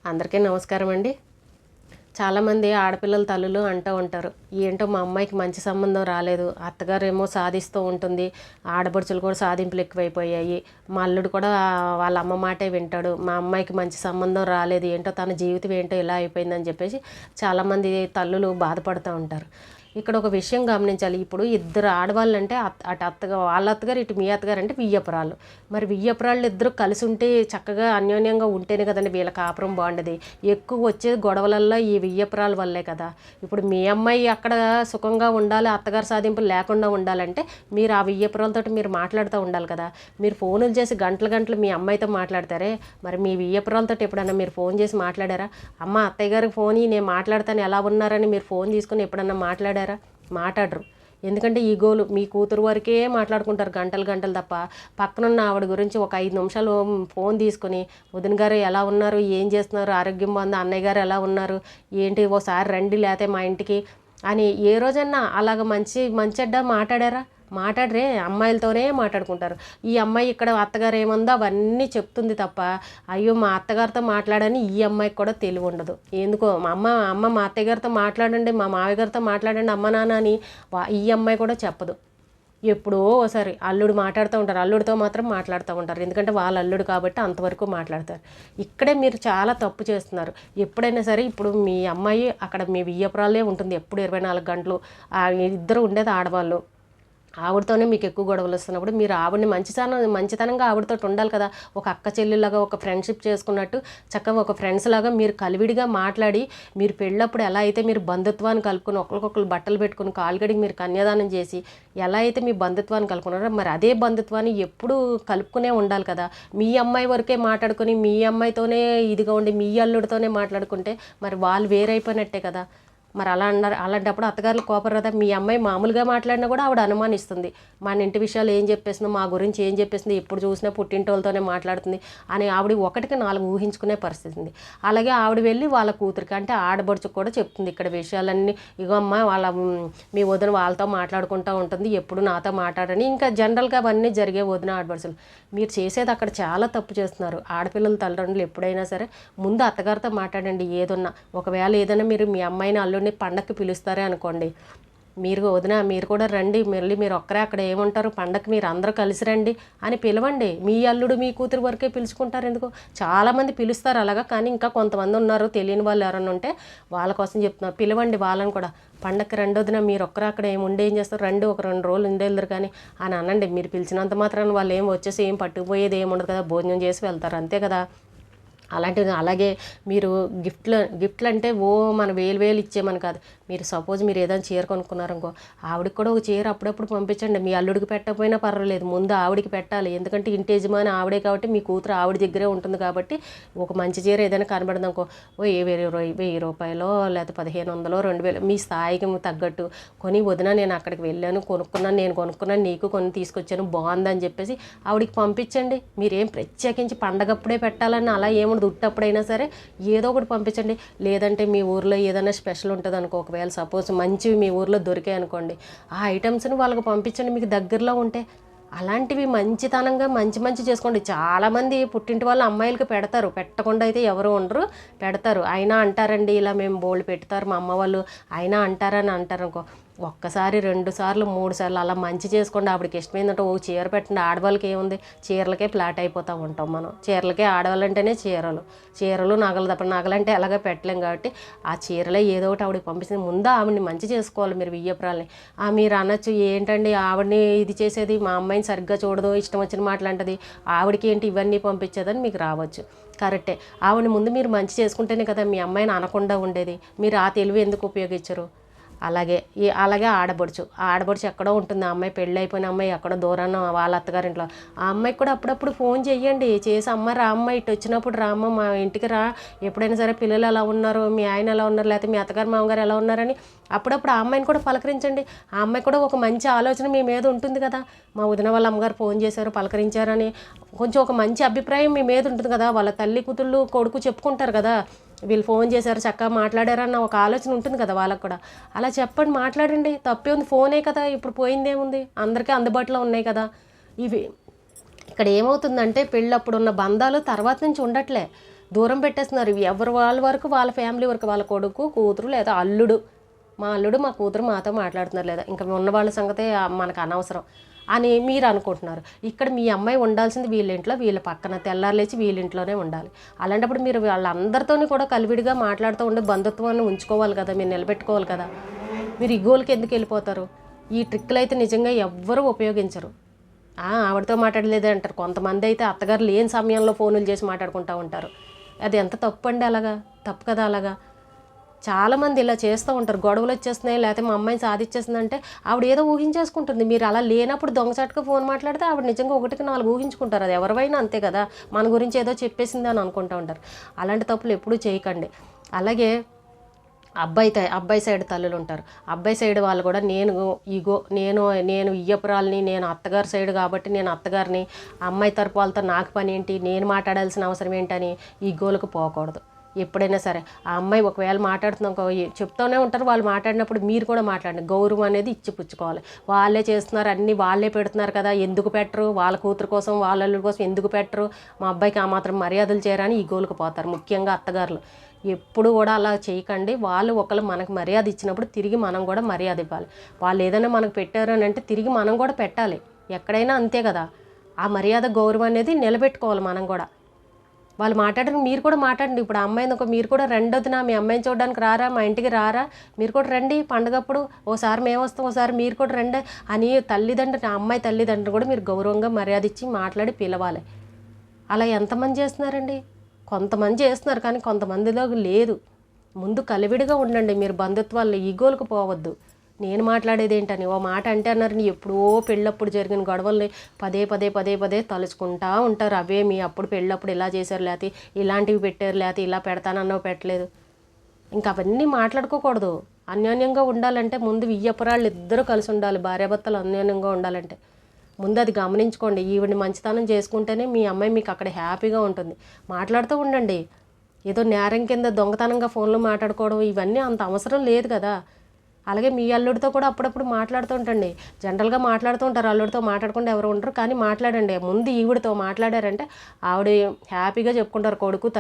అందరికీ నమస్కారం అండి. చాలామంది ఆడపిల్లల తల్లులు అంటూ ఉంటారు, ఏంటో మా అమ్మాయికి మంచి సంబంధం రాలేదు, అత్తగారేమో సాధిస్తూ ఉంటుంది, ఆడపడుచులు కూడా సాధింపులు ఎక్కువైపోయాయి, మా అల్లుడు కూడా వాళ్ళ అమ్మ మాటే వింటాడు, మా అమ్మాయికి మంచి సంబంధం రాలేదు, ఏంటో తన జీవితం ఏంటో ఇలా అయిపోయిందని చెప్పేసి చాలామంది తల్లులు బాధపడుతూ ఉంటారు. ఇక్కడ ఒక విషయం గమనించాలి. ఇప్పుడు ఇద్దరు ఆడవాళ్ళంటే అటు అత్తగా వాళ్ళ అత్తగారు, ఇటు మీ అత్తగారు అంటే వియ్యపురాళ్ళు. మరి వియ్యపురాళ్ళు ఇద్దరు కలిసి ఉంటే చక్కగా అన్యోన్యంగా ఉంటేనే కదండి వీళ్ళ కాపురం బాగుండేది. ఎక్కువ వచ్చేది గొడవలల్లో ఈ వియ్యపురాల వల్లే కదా. ఇప్పుడు మీ అమ్మాయి అక్కడ సుఖంగా ఉండాలి, అత్తగారు సాధింపులు లేకుండా ఉండాలంటే మీరు ఆ వియ్యపురాలతో మీరు మాట్లాడుతూ ఉండాలి కదా. మీరు ఫోనులు చేసి గంటలు గంటలు మీ అమ్మాయితో మాట్లాడతారే, మరి మీ వియ్యపురాలతో ఎప్పుడన్నా మీరు ఫోన్ చేసి మాట్లాడారా? అమ్మ అత్తయ్య గారికి ఫోన్ నేను మాట్లాడతాను ఎలా ఉన్నారని మీరు ఫోన్ తీసుకుని ఎప్పుడన్నా మాట్లాడారా? మాట్లాడరు. ఎందుకంటే ఈగోలు మీ కూతురు వరకే మాట్లాడుకుంటారు గంటలు గంటలు తప్ప పక్కనున్న ఆవిడ గురించి ఒక 5 నిమిషాలు ఫోన్ తీసుకొని వదిన గారు ఎలా ఉన్నారు, ఏం చేస్తున్నారు, ఆరోగ్యం బాగుందా, అన్నయ్య గారు ఎలా ఉన్నారు, ఏంటి ఓసారి రండి లేతే మా ఇంటికి అని ఏ రోజన్నా అలాగ మంచెడ్డ మాట్లాడారా? మాట్లాడరే. అమ్మాయిలతోనే మాట్లాడుకుంటారు. ఈ అమ్మాయి ఇక్కడ అత్తగారు ఏముందో అవన్నీ చెప్తుంది తప్ప అయ్యో మా అత్తగారితో మాట్లాడని ఈ అమ్మాయికి కూడా తెలివి ఉండదు. ఎందుకో మా అమ్మ మా అత్తయ్య గారితో మాట్లాడండి, మా మావయ్య గారితో మాట్లాడండి అమ్మ నాన్న అని ఈ అమ్మాయి కూడా చెప్పదు. ఎప్పుడో ఒకసారి అల్లుడు మాట్లాడుతూ ఉంటారు, అల్లుడితో మాత్రం మాట్లాడుతూ ఉంటారు, ఎందుకంటే వాళ్ళ అల్లుడు కాబట్టి అంతవరకు మాట్లాడతారు. ఇక్కడే మీరు చాలా తప్పు చేస్తున్నారు. ఎప్పుడైనా సరే ఇప్పుడు మీ అమ్మాయి అక్కడ మీ వియ్యపురాలే ఉంటుంది ఎప్పుడు 24 గంటలు. ఇద్దరు ఉండేది ఆడవాళ్ళు, ఆవిడతోనే మీకు ఎక్కువ గొడవలు వస్తున్నప్పుడు మీరు ఆవిడని మంచితనంగా ఆవిడతో ఉండాలి కదా. ఒక అక్క చెల్లిలాగా ఒక ఫ్రెండ్షిప్ చేసుకున్నట్టు చక్కగా ఒక ఫ్రెండ్స్ లాగా మీరు కలివిడిగా మాట్లాడి, మీరు పెళ్ళప్పుడు ఎలా అయితే మీరు బంధుత్వాన్ని కలుపుకొని ఒకరికొకరు బట్టలు పెట్టుకుని కాలుగడికి మీరు కన్యాదానం చేసి ఎలా అయితే మీ బంధుత్వాన్ని కలుపుకున్నారో మరి అదే బంధుత్వాన్ని ఎప్పుడూ కలుపుకునే ఉండాలి కదా. మీ అమ్మాయి వరకే మాట్లాడుకొని మీ అమ్మాయితోనే ఇదిగా ఉండి మీ అల్లుడితోనే మాట్లాడుకుంటే మరి వాళ్ళు వేరైపోయినట్టే కదా. మరి అలా అన్నారు. అలాంటప్పుడు అత్తగారులు కోపం కదా. మీ అమ్మాయి మామూలుగా మాట్లాడినా కూడా ఆవిడ అనుమానిస్తుంది, మన ఇంటి విషయాలు ఏం చెప్పేస్తుందో, మా గురించి ఏం చెప్పేస్తుంది, ఎప్పుడు చూసినా పుట్టింటోళ్ళతోనే మాట్లాడుతుంది అని ఆవిడ 1కి 4 ఊహించుకునే పరిస్థితి ఉంది. అలాగే ఆవిడ వెళ్ళి వాళ్ళ కూతురికి అంటే ఆడబడుచుకు కూడా చెప్తుంది ఇక్కడ విషయాలన్నీ. ఇగో అమ్మ మీ వదిన వాళ్ళతో మాట్లాడుకుంటూ ఉంటుంది, ఎప్పుడు నాతో మాట్లాడని ఇంకా జనరల్గా అవన్నీ జరిగే వదిన ఆడబడుచులు. మీరు చేసేది అక్కడ చాలా తప్పు చేస్తున్నారు. ఆడపిల్లల తల్లిదండ్రులు ఎప్పుడైనా సరే ముందు అత్తగారితో మాట్లాడండి. ఏదన్నా ఒకవేళ ఏదైనా మీరు మీ అమ్మాయిని అల్లుడిని పండక్కి పిలుస్తారే అనుకోండి, మీరు వదిన మీరు కూడా రండి, మళ్ళీ మీరు ఒక్కరే అక్కడ ఏముంటారు, పండగకి మీరు అందరూ కలిసి రండి అని పిలవండి. మీ అల్లుడు మీ కూతురు వరకే పిలుచుకుంటారు ఎందుకు? చాలామంది పిలుస్తారు అలాగా, కానీ ఇంకా కొంతమంది ఉన్నారు తెలియని వాళ్ళు ఎవరైనా ఉంటే వాళ్ళ కోసం చెప్తున్నారు, పిలవండి వాళ్ళని కూడా. పండగకి రెండోదిన మీరు ఒక్కరు అక్కడ ఏం చేస్తారు, రండి ఒక 2 రోజులు ఉండేద్దరు కానీ అని అనండి. మీరు పిలిచినంత మాత్రాన వాళ్ళు ఏం వచ్చేసి ఏం పట్టుకుపోయేది ఏమి ఉండదు కదా, భోజనం చేసి వెళ్తారు అంతే కదా. అలాగే మీరు గిఫ్ట్లు అంటే మన వేలు ఇచ్చేమని కాదు. మీరు సపోజ్ మీరు ఏదైనా చీర కొనుక్కున్నారనుకో, ఆవిడకి కూడా ఒక చీర అప్పుడప్పుడు పంపించండి. మీ అల్లుడికి పెట్టకపోయినా పర్వాలేదు, ముందు ఆవిడికి పెట్టాలి. ఎందుకంటే ఇంటి యజమాని ఆవిడే కాబట్టి మీ కూతురు ఆవిడ దగ్గరే ఉంటుంది కాబట్టి ఒక మంచి చీర ఏదైనా కనబడదనుకో, ఓ 1000 రూపాయలో లేకపోతే 1500 2000 మీ స్థాయికి తగ్గట్టు కొని, వదిన నేను అక్కడికి వెళ్ళాను కొనుక్కున్నాను నీకు కొని తీసుకొచ్చాను బాగుందని చెప్పేసి ఆవిడికి పంపించండి. మీరేం ప్రత్యేకించి పండగప్పుడే పెట్టాలని అలా ఏముండదు. ఉట్టప్పుడైనా సరే ఏదో ఒకటి పంపించండి. లేదంటే మీ ఊర్లో ఏదైనా స్పెషల్ ఉంటుంది అనుకో, ఒకవేళ సపోజ్ మంచివి మీ ఊర్లో దొరికాయి అనుకోండి, ఆ ఐటమ్స్ని వాళ్ళకి పంపించండి మీకు దగ్గరలో ఉంటే. అలాంటివి మంచితనంగా మంచి చేసుకోండి. చాలామంది పుట్టింటి వాళ్ళ అమ్మాయిలకి పెడతారు, పెట్టకుండా అయితే ఎవరు ఉండరు, పెడతారు. అయినా అంటారండి ఇలా మేము బోల్డ్ పెడతారు మా అమ్మ వాళ్ళు, అయినా అంటారని అంటారు అనుకో. ఒక్కసారి 2 సార్లు 3 సార్లు అలా మంచి చేసుకోండి. ఆవిడకి ఇష్టమైందంటే ఓ చీర పెట్టండి. ఆడవాళ్ళకి ఏముంది, చీరలకే ఫ్లాట్ అయిపోతూ ఉంటాం మనం. చీరలకే ఆడవాళ్ళంటేనే చీరలు నగలు తప్ప, నగలంటే ఎలాగ పెట్టలేం కాబట్టి ఆ చీరలే ఏదో ఒకటి ఆవిడకి పంపిస్తుంది. ముందు ఆవిడని మంచి చేసుకోవాలి మీరు వియ్యపురాల్ని. మీరు అనొచ్చు ఏంటండి ఆవిడని ఇది చేసేది, మా అమ్మాయిని సరిగ్గా చూడదు, ఇష్టం వచ్చిన మాటలు అంటది, ఆవిడకి ఏంటి ఇవన్నీ పంపించేదని మీకు రావచ్చు. కరెక్టే, ఆవిడని ముందు మీరు మంచి చేసుకుంటేనే కదా మీ అమ్మాయిని అనకుండా ఉండేది. మీరు ఆ తెలివి ఎందుకు ఉపయోగించరు? అలాగే ఆడబడుచు ఎక్కడో ఉంటుంది. ఆ అమ్మాయి పెళ్ళి అయిపోయిన అమ్మాయి ఎక్కడో దూరాన వాళ్ళ అత్తగారింట్లో, ఆ అమ్మాయికి కూడా అప్పుడప్పుడు ఫోన్ చెయ్యండి. చేసి అమ్మ రా అమ్మ, ఇటు వచ్చినప్పుడు రా అమ్మ, మా ఇంటికి రా, ఎప్పుడైనా సరే పిల్లలు ఎలా ఉన్నారు, మీ ఆయన ఎలా ఉన్నారు, లేకపోతే మీ అత్తగారు మామగారు ఎలా ఉన్నారని అప్పుడప్పుడు ఆ అమ్మాయిని కూడా పలకరించండి. ఆ అమ్మాయి కూడా ఒక మంచి ఆలోచన మీ మీద ఉంటుంది కదా. మా వదిన వాళ్ళ అమ్మగారు ఫోన్ చేశారు పలకరించారని కొంచెం ఒక మంచి అభిప్రాయం మీ మీద ఉంటుంది కదా. వాళ్ళ తల్లి కూతుళ్ళు కొడుకు చెప్పుకుంటారు కదా, వీళ్ళు ఫోన్ చేశారు చక్కగా మాట్లాడారన్న ఒక ఆలోచన ఉంటుంది కదా వాళ్ళకు కూడా. అలా చెప్పండి, మాట్లాడండి, తప్పే ఉంది. ఫోనే కదా ఇప్పుడు, పోయిందేముంది, అందరికీ అందుబాటులో ఉన్నాయి కదా ఇవి. ఇక్కడ ఏమవుతుందంటే పెళ్ళప్పుడు ఉన్న బంధాలు తర్వాత నుంచి ఉండట్లే. దూరం పెట్టేస్తున్నారు. ఎవరు వాళ్ళ వరకు వాళ్ళ ఫ్యామిలీ వరకు, వాళ్ళ కొడుకు కూతురు లేదా అల్లుడు, మా అల్లుడు మా కూతురు మాతో మాట్లాడుతున్నారు, లేదా ఇంకా ఉన్న వాళ్ళ సంగతే మనకు అనవసరం అని మీరు అనుకుంటున్నారు. ఇక్కడ మీ అమ్మాయి ఉండాల్సింది వీళ్ళ ఇంట్లో, వీళ్ళ పక్కన తెల్లారు లేచి వీళ్ళ ఇంట్లోనే ఉండాలి. అలాంటప్పుడు మీరు వాళ్ళందరితోని కూడా కలివిడిగా మాట్లాడుతూ ఉండే బంధుత్వాన్ని ఉంచుకోవాలి కదా, మీరు నిలబెట్టుకోవాలి కదా. మీరు ఈ గోల్కి ఎందుకు వెళ్ళిపోతారు? ఈ ట్రిక్లు అయితే నిజంగా ఎవ్వరూ ఉపయోగించరు. ఆవిడతో మాట్లాడలేదే అంటారు. కొంతమంది అయితే అత్తగారు లేని సమయంలో ఫోన్లు చేసి మాట్లాడుకుంటూ ఉంటారు. అది ఎంత తప్పు అండి, అలాగా తప్పు కదా. అలాగా చాలామంది ఇలా చేస్తూ ఉంటారు. గొడవలు వచ్చేస్తున్నాయి లేకపోతే మా అమ్మాయిని సాధించేస్తుందంటే ఆవిడ ఏదో ఊహించేసుకుంటుంది. మీరు అలా లేనప్పుడు దొంగచాటుగా ఫోన్ మాట్లాడితే ఆవిడ నిజంగా 1-4 ఊహించుకుంటారు. అది ఎవరివైనా అంతే కదా, మన గురించి ఏదో చెప్పేసింది అని అనుకుంటూ ఉంటారు. అలాంటి తప్పులు ఎప్పుడూ చేయకండి. అలాగే అబ్బాయి సైడ్ తల్లులు ఉంటారు. అబ్బాయి సైడ్ వాళ్ళు కూడా నేను ఇయ్యపురాలని, నేను అత్తగారి సైడ్ కాబట్టి నేను అత్తగారిని, అమ్మాయి తరపు వాళ్ళతో నాకు పని ఏంటి, నేను మాట్లాడాల్సిన అవసరం ఏంటని ఈగోలకు పోకూడదు. ఎప్పుడైనా సరే ఆ అమ్మాయి ఒకవేళ మాట్లాడుతున్నాం చెప్తూనే ఉంటారు. వాళ్ళు మాట్లాడినప్పుడు మీరు కూడా మాట్లాడండి. గౌరవం అనేది ఇచ్చి పుచ్చుకోవాలి. వాళ్ళే చేస్తున్నారు, అన్నీ వాళ్ళే పెడుతున్నారు కదా, ఎందుకు పెట్టరు, వాళ్ళ కూతురు కోసం వాళ్ళ అల్లుడి కోసం ఎందుకు పెట్టరు, మా అబ్బాయికి ఆ మాత్రం మర్యాదలు చేయరని ఈగోలకు పోతారు. ముఖ్యంగా అత్తగారులు ఎప్పుడు కూడా అలా చేయకండి. వాళ్ళు ఒకళ్ళు మనకు మర్యాద ఇచ్చినప్పుడు తిరిగి మనం కూడా మర్యాద ఇవ్వాలి. వాళ్ళు ఏదైనా మనకు పెట్టారు అని అంటే తిరిగి మనం కూడా పెట్టాలి. ఎక్కడైనా అంతే కదా. ఆ మర్యాద గౌరవం అనేది నిలబెట్టుకోవాలి మనం కూడా. వాళ్ళు మాట్లాడడానికి మీరు కూడా మాట్లాడండి. ఇప్పుడు ఆ అమ్మాయిని మీరు కూడా రండి వదినా, మీ అమ్మాయిని చూడడానికి రారా, మా ఇంటికి రారా, మీరు కూడా రండి పండగప్పుడు, ఓసారి మేము వస్తాం ఓసారి మీరు కూడా రండి అని ఆ అమ్మాయి తల్లిదండ్రులు కూడా మీరు గౌరవంగా మర్యాద ఇచ్చి మాట్లాడి పిలవాలి. అలా ఎంతమంది చేస్తున్నారండి? కొంతమంది చేస్తున్నారు కానీ కొంతమందిలో లేదు. ముందు కలివిడిగా ఉండండి. మీరు బంధుత్వాల్లో ఈగోలకు పోవద్దు. నేను మాట్లాడేది ఏంటని ఓ మాట అంటే అన్నారని ఎప్పుడో పెళ్ళప్పుడు జరిగిన గొడవల్ని పదే తలుచుకుంటా ఉంటారు. అవే మీ అప్పుడు పెళ్ళప్పుడు ఇలా చేశారు, లేకపోతే ఇలాంటివి పెట్టారు, లేకపోతే ఇలా పెడతానన్నావు పెట్టలేదు. ఇంకా అవన్నీ మాట్లాడుకోకూడదు. అన్యోన్యంగా ఉండాలంటే ముందు వియ్యపురాళ్ళు ఇద్దరు కలిసి ఉండాలి. భార్యాభర్తలు అన్యోన్యంగా ఉండాలంటే ముందు అది గమనించుకోండి. ఈవిడిని మంచితనం చేసుకుంటేనే మీ అమ్మాయి మీకు అక్కడ హ్యాపీగా ఉంటుంది. మాట్లాడుతూ ఉండండి. ఏదో నేరం కింద దొంగతనంగా ఫోన్లో మాట్లాడుకోవడం ఇవన్నీ అంత అవసరం లేదు కదా. అలాగే మీ అల్లుడితో కూడా అప్పుడప్పుడు మాట్లాడుతూ ఉంటండి. జనరల్గా మాట్లాడుతూ ఉంటారు, అల్లుడితో మాట్లాడకుండా ఎవరు ఉండరు. కానీ మాట్లాడండి. ముందు ఈవిడితో మాట్లాడారంటే ఆవిడ హ్యాపీగా చెప్పుకుంటారు. కొడుకు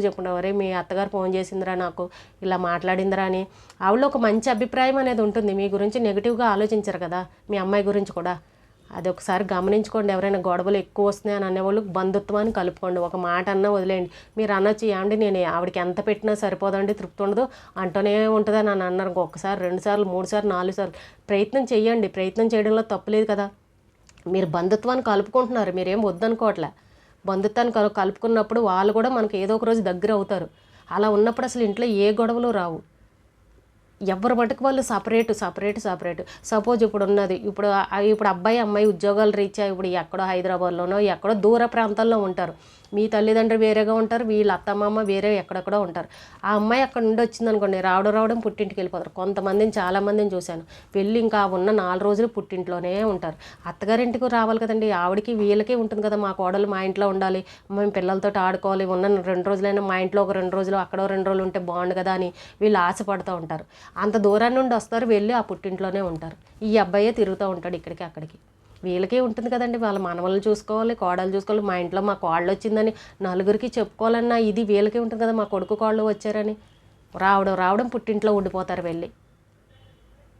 చెప్పుకుంటారు, అరే మీ అత్తగారు ఫోన్ చేసిందిరా, నాకు ఇలా మాట్లాడిందిరా అని. ఆవిడలో ఒక మంచి అభిప్రాయం అనేది ఉంటుంది. మీ గురించి నెగిటివ్గా ఆలోచించరు కదా. మీ అమ్మాయి గురించి కూడా అది ఒకసారి గమనించుకోండి. ఎవరైనా గొడవలు ఎక్కువ వస్తున్నాయి అని అనేవాళ్ళు బంధుత్వాన్ని కలుపుకోండి. ఒక మాట అన్నా వదిలేయండి. మీరు అనొచ్చు, ఏమండి నేను ఆవిడకి ఎంత పెట్టినా సరిపోదండి, తృప్తి ఉండదు అంటూనే ఉంటుందని అని అన్నారు. ఒక్కసారి 2 సార్లు 3 సార్లు 4 సార్లు ప్రయత్నం చేయండి. ప్రయత్నం చేయడంలో తప్పులేదు కదా. మీరు బంధుత్వాన్ని కలుపుకుంటున్నారు, మీరేం వద్దనుకోవట్లే. బంధుత్వాన్ని కలుపుకున్నప్పుడు వాళ్ళు కూడా మనకు ఏదో ఒక రోజు దగ్గర అవుతారు. అలా ఉన్నప్పుడు అసలు ఇంట్లో ఏ గొడవలు రావు. ఎవరు మటుకు వాళ్ళు సపరేట్. సపోజ్ ఇప్పుడు ఉన్నది, ఇప్పుడు అబ్బాయి అమ్మాయి ఉద్యోగాలు రీత్యా ఇప్పుడు ఎక్కడో హైదరాబాద్లోనో ఎక్కడో దూర ప్రాంతాల్లో ఉంటారు. మీ తల్లిదండ్రులు వేరేగా ఉంటారు, వీళ్ళ అత్తమామ వేరే ఎక్కడెక్కడో ఉంటారు. ఆ అమ్మాయి అక్కడ నుండి వచ్చిందనుకోండి, రావడం పుట్టింటికి వెళ్ళిపోతారు. కొంతమందిని చాలామందిని చూశాను, వెళ్ళి ఇంకా ఉన్న 4 రోజులు పుట్టింట్లోనే ఉంటారు. అత్తగారింటికి రావాలి కదండి. ఆవిడకి వీళ్ళకి ఉంటుంది కదా, మా కోడలు మా ఇంట్లో ఉండాలి, మేము పిల్లలతో ఆడుకోవాలి, ఉన్న 2 రోజులైనా మా ఇంట్లో ఒక 2 రోజులు అక్కడో 2 రోజులు ఉంటే బాగుండు కదా అని వీళ్ళు ఆశపడుతూ ఉంటారు. అంత దూరం నుండి వస్తారు, వెళ్ళి ఆ పుట్టింట్లోనే ఉంటారు. ఈ అబ్బాయే తిరుగుతూ ఉంటాడు ఇక్కడికి అక్కడికి. వీళ్ళకే ఉంటుంది కదండి, వాళ్ళ మనవలు చూసుకోవాలి, కోడలు చూసుకోవాలి. మా ఇంట్లో మా కోడలు వచ్చిందని నలుగురికి చెప్పుకోవాలన్నా ఇది వీళ్ళకే ఉంటుంది కదా, మా కొడుకు కోడలు వచ్చారని. రావడం పుట్టింట్లో ఉండిపోతారు వెళ్ళి.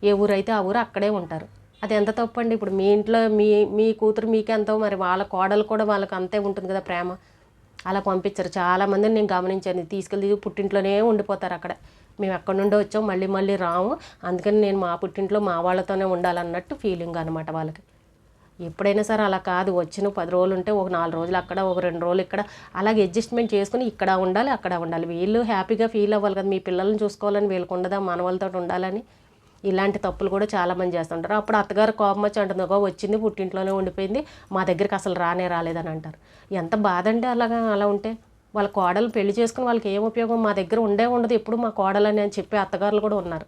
ఏ ఊరైతే ఆ ఊరు అక్కడే ఉంటారు. అది ఎంత తప్పండి. ఇప్పుడు మీ ఇంట్లో మీ కూతురు మీకెంతో, మరి వాళ్ళ కోడలు కూడా వాళ్ళకి అంతే ఉంటుంది కదా ప్రేమ. అలా పంపించరు. చాలామందిని నేను గమనించాను, తీసుకెళ్ళి పుట్టింట్లోనే ఉండిపోతారు అక్కడ. మేము ఎక్కడి నుండో వచ్చాం, మళ్ళీ రాము, అందుకని నేను మా పుట్టింట్లో మా వాళ్ళతోనే ఉండాలన్నట్టు ఫీలింగ్ అనమాట వాళ్ళకి. ఎప్పుడైనా సరే అలా కాదు. వచ్చిన 10 రోజులు ఉంటే ఒక 4 రోజులు అక్కడ, ఒక 2 రోజులు ఇక్కడ, అలాగే అడ్జస్ట్మెంట్ చేసుకుని ఇక్కడ ఉండాలి, అక్కడ ఉండాలి. వీళ్ళు హ్యాపీగా ఫీల్ అవ్వాలి కదా. మీ పిల్లల్ని చూసుకోవాలని వీళ్ళకి ఉండదా, మనవాళ్ళతో ఉండాలని. ఇలాంటి తప్పులు కూడా చాలామంది చేస్తుంటారు. అప్పుడు అత్తగారు కోపం వచ్చి అంటుంది, వచ్చింది పుట్టింట్లోనే ఉండిపోయింది, మా దగ్గరికి అసలు రాలేదని అంటారు. ఎంత బాధ అండి అలా ఉంటే. వాళ్ళ కోడలు పెళ్లి చేసుకుని వాళ్ళకి ఏం ఉపయోగం, మా దగ్గర ఉండదు ఎప్పుడు మా కోడలని అని చెప్పే అత్తగారులు కూడా ఉన్నారు.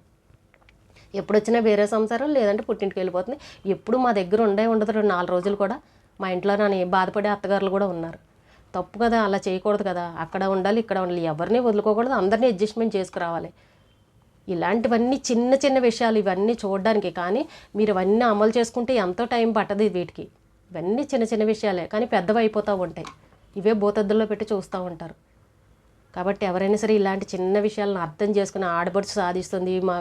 ఎప్పుడు వచ్చినా వేరే సంసారం, లేదంటే పుట్టింటికి వెళ్ళిపోతుంది, ఎప్పుడు మా దగ్గర ఉండదు 4 రోజులు కూడా మా ఇంట్లో నన్ను బాధపడే అత్తగారులు కూడా ఉన్నారు. తప్పు కదా, అలా చేయకూడదు కదా. అక్కడ ఉండాలి, ఇక్కడ ఉండాలి, ఎవరిని వదులుకోకూడదు, అందరినీ అడ్జస్ట్మెంట్ చేసుకురావాలి. ఇలాంటివన్నీ చిన్న విషయాలు ఇవన్నీ చూడడానికి. కానీ మీరు ఇవన్నీ అమలు చేసుకుంటే ఎంతో టైం పట్టదు వీటికి. ఇవన్నీ చిన్న విషయాలే కానీ పెద్దవి అయిపోతూ ఉంటాయి. ఇవే భూతద్దుల్లో పెట్టి చూస్తూ ఉంటారు. కాబట్టి ఎవరైనా సరే ఇలాంటి చిన్న విషయాలను అర్థం చేసుకుని ఆడపడుచు సాధిస్తుంది, మా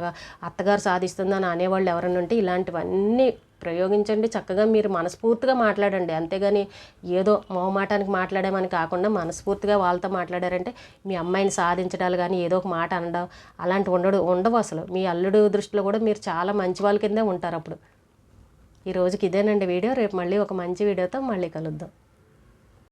అత్తగారు సాధిస్తుంది అని అనేవాళ్ళు ఎవరైనా ఉంటే ఇలాంటివన్నీ ప్రయోగించండి. చక్కగా మీరు మనస్ఫూర్తిగా మాట్లాడండి. అంతేగాని ఏదో మొహమాటానికి మాట్లాడామని కాకుండా మనస్ఫూర్తిగా వాళ్ళతో మాట్లాడారంటే మీ అమ్మాయిని సాధించడాలు కానీ ఏదో ఒక మాట అనడం అలాంటివి ఉండవు అసలు. మీ అల్లుడు దృష్టిలో కూడా మీరు చాలా మంచి వాళ్ళ కిందే ఉంటారు అప్పుడు. ఈ రోజుకి ఇదేనండి వీడియో. రేపు మళ్ళీ ఒక మంచి వీడియోతో మళ్ళీ కలుద్దాం.